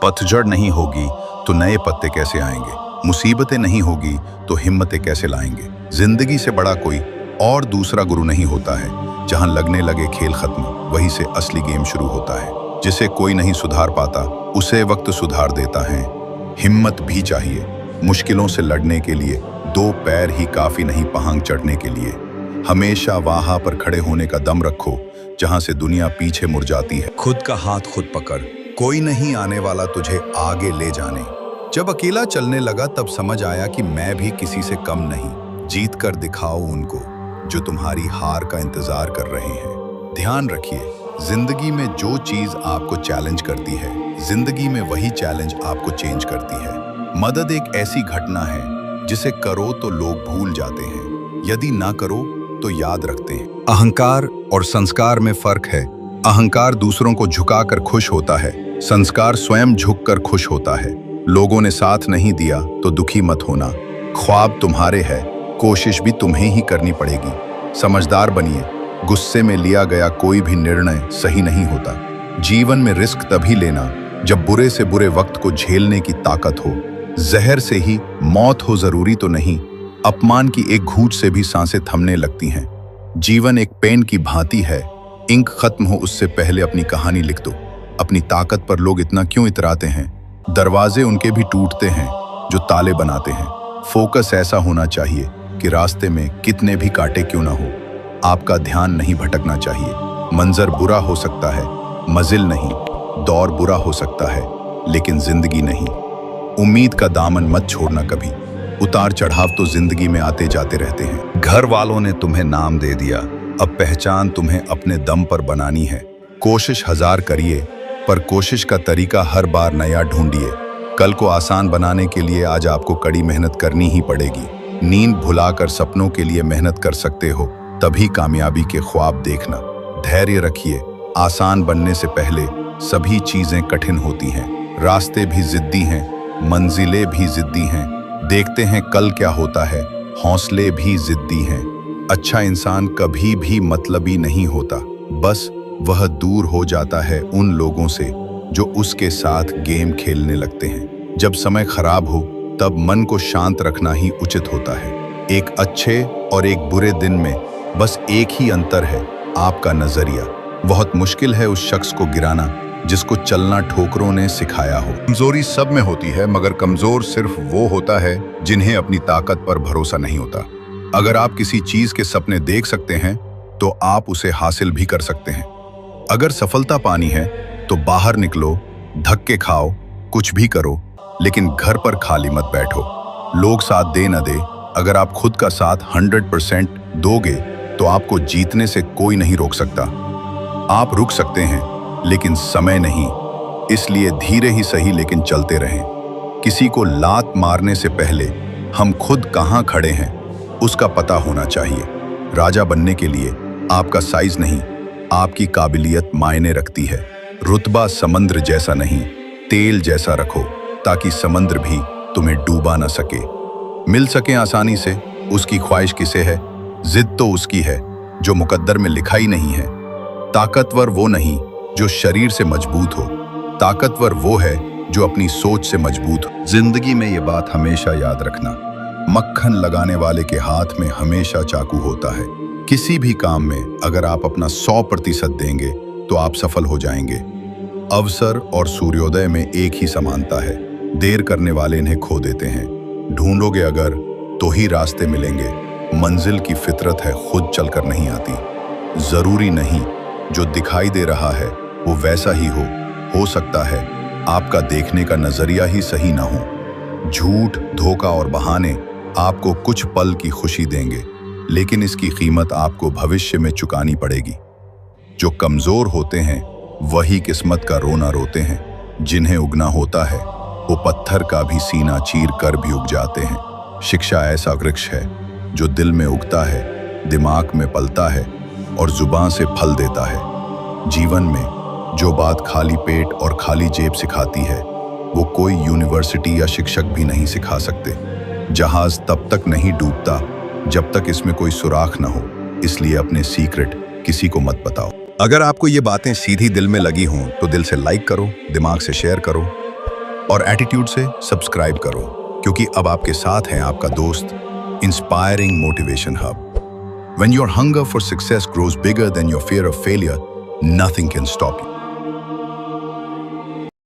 पतझड़ नहीं होगी तो नए पत्ते कैसे आएंगे, मुसीबतें नहीं होगी तो हिम्मतें कैसे लाएंगे। जिंदगी से बड़ा कोई और दूसरा गुरु नहीं होता है। जहां लगने लगे खेल खत्म, वहीं से असली गेम शुरू होता है। जिसे कोई नहीं सुधार पाता, उसे वक्त सुधार देता है। हिम्मत भी चाहिए मुश्किलों से लड़ने के लिए, दो पैर ही काफी नहीं पहांग चढ़ने के लिए। हमेशा वहां पर खड़े होने का दम रखो जहां से दुनिया पीछे मुड़ जाती है। खुद का हाथ खुद पकड़, कोई नहीं आने वाला तुझे आगे ले जाने। जब अकेला चलने लगा तब समझ आया कि मैं भी किसी से कम नहीं। जीत कर दिखाओ उनको जो तुम्हारी हार का इंतजार कर रहे हैं। ध्यान रखिए, जिंदगी में जो चीज आपको चैलेंज करती है, जिंदगी में वही चैलेंज आपको चेंज करती है। मदद एक ऐसी घटना है जिसे करो तो लोग भूल जाते हैं, यदि ना करो तो याद रखते हैं। अहंकार और संस्कार में फर्क है। अहंकार दूसरों को झुकाकर खुश होता है, संस्कार स्वयं झुककर खुश होता है। लोगों ने साथ नहीं दिया तो दुखी मत होना। ख्वाब तुम्हारे हैं, कोशिश भी तुम्हें ही करनी पड़ेगी। समझदार बनिए, गुस्से में लिया गया कोई भी निर्णय सही नहीं होता। जीवन में रिस्क तभी लेना जब बुरे से बुरे वक्त को झेलने की ताकत हो। जहर से ही मौत हो जरूरी तो नहीं, अपमान की एक घूंट से भी सांसें थमने लगती हैं। जीवन एक पेन की भांति है, इंक खत्म हो उससे पहले अपनी कहानी लिख दो। अपनी ताकत पर लोग इतना क्यों इतराते हैं? दरवाजे उनके भी टूटते हैं जो ताले बनाते हैं। फोकस ऐसा होना चाहिए कि रास्ते में कितने भी कांटे क्यों ना हो, आपका ध्यान नहीं भटकना चाहिए। मंजर बुरा हो सकता है, मंजिल नहीं। दौर बुरा हो सकता है, लेकिन जिंदगी नहीं। उम्मीद का दामन मत छोड़ना कभी। उतार चढ़ाव तो जिंदगी में आते जाते रहते हैं। घर वालों ने तुम्हें नाम दे दिया, अब पहचान तुम्हें अपने दम पर बनानी है। कोशिश हजार करिए, पर कोशिश का तरीका हर बार नया ढूंढिए। कल को आसान बनाने के लिए आज आपको कड़ी मेहनत करनी ही पड़ेगी। नींद भुलाकर सपनों के लिए मेहनत कर सकते हो, तभी कामयाबी के ख्वाब देखना। धैर्य रखिए, आसान बनने से पहले सभी चीजें कठिन होती हैं। रास्ते भी जिद्दी हैं, मंजिलें भी जिद्दी हैं। देखते हैं कल क्या होता है, हौसले भी जिद्दी हैं। अच्छा इंसान कभी भी मतलबी नहीं होता, बस वह दूर हो जाता है उन लोगों से जो उसके साथ गेम खेलने लगते हैं। जब समय खराब हो तब मन को शांत रखना ही उचित होता है। एक अच्छे और एक बुरे दिन में बस एक ही अंतर है, आपका नजरिया। बहुत मुश्किल है उस शख्स को गिराना जिसको चलना ठोकरों ने सिखाया हो। कमजोरी सब में होती है, मगर कमजोर सिर्फ वो होता है जिन्हें अपनी ताकत पर भरोसा नहीं होता। अगर आप किसी चीज के सपने देख सकते हैं तो आप उसे हासिल भी कर सकते हैं। अगर सफलता पानी है तो बाहर निकलो, धक्के खाओ, कुछ भी करो, लेकिन घर पर खाली मत बैठो। लोग साथ दे न दे, अगर आप खुद का साथ 100% दोगे तो आपको जीतने से कोई नहीं रोक सकता। आप रुक सकते हैं लेकिन समय नहीं, इसलिए धीरे ही सही लेकिन चलते रहें। किसी को लात मारने से पहले हम खुद कहां खड़े हैं उसका पता होना चाहिए। राजा बनने के लिए आपका साइज नहीं, आपकी काबिलियत मायने रखती है। रुतबा समंदर जैसा नहीं, तेल जैसा रखो ताकि समंदर भी तुम्हें डूबा ना सके। मिल सके आसानी से, उसकी ख्वाहिश किसे है? जिद तो उसकी है जो मुकद्दर में लिखा ही नहीं है। ताकतवर वो नहीं जो शरीर से मजबूत हो, ताकतवर वो है जो अपनी सोच से मजबूत हो। जिंदगी में ये बात हमेशा याद रखना, मक्खन लगाने वाले के हाथ में हमेशा चाकू होता है। किसी भी काम में अगर आप अपना 100% देंगे तो आप सफल हो जाएंगे। अवसर और सूर्योदय में एक ही समानता है, देर करने वाले इन्हें खो देते हैं। ढूंढोगे अगर तो ही रास्ते मिलेंगे। मंजिल की फितरत है, खुद चलकर नहीं आती। जरूरी नहीं जो दिखाई दे रहा है वो वैसा ही हो सकता है आपका देखने का नजरिया ही सही ना हो। झूठ, धोखा और बहाने आपको कुछ पल की खुशी देंगे, लेकिन इसकी कीमत आपको भविष्य में चुकानी पड़ेगी। जो कमजोर होते हैं वही किस्मत का रोना रोते हैं। जिन्हें उगना होता है वो पत्थर का भी सीना चीर कर भी उग जाते हैं। शिक्षा ऐसा वृक्ष है जो दिल में उगता है, दिमाग में पलता है और जुबान से फल देता है। जीवन में जो बात खाली पेट और खाली जेब सिखाती है वो कोई यूनिवर्सिटी या शिक्षक भी नहीं सिखा सकते। जहाज तब तक नहीं डूबता जब तक इसमें कोई सुराख ना हो, इसलिए अपने सीक्रेट किसी को मत बताओ। अगर आपको ये बातें सीधी दिल में लगी हों तो दिल से लाइक करो, दिमाग से शेयर करो और एटीट्यूड से सब्सक्राइब करो, क्योंकि अब आपके साथ है आपका दोस्त inspiring motivation hub. When your hunger for success grows bigger than your fear of failure, nothing can stop you.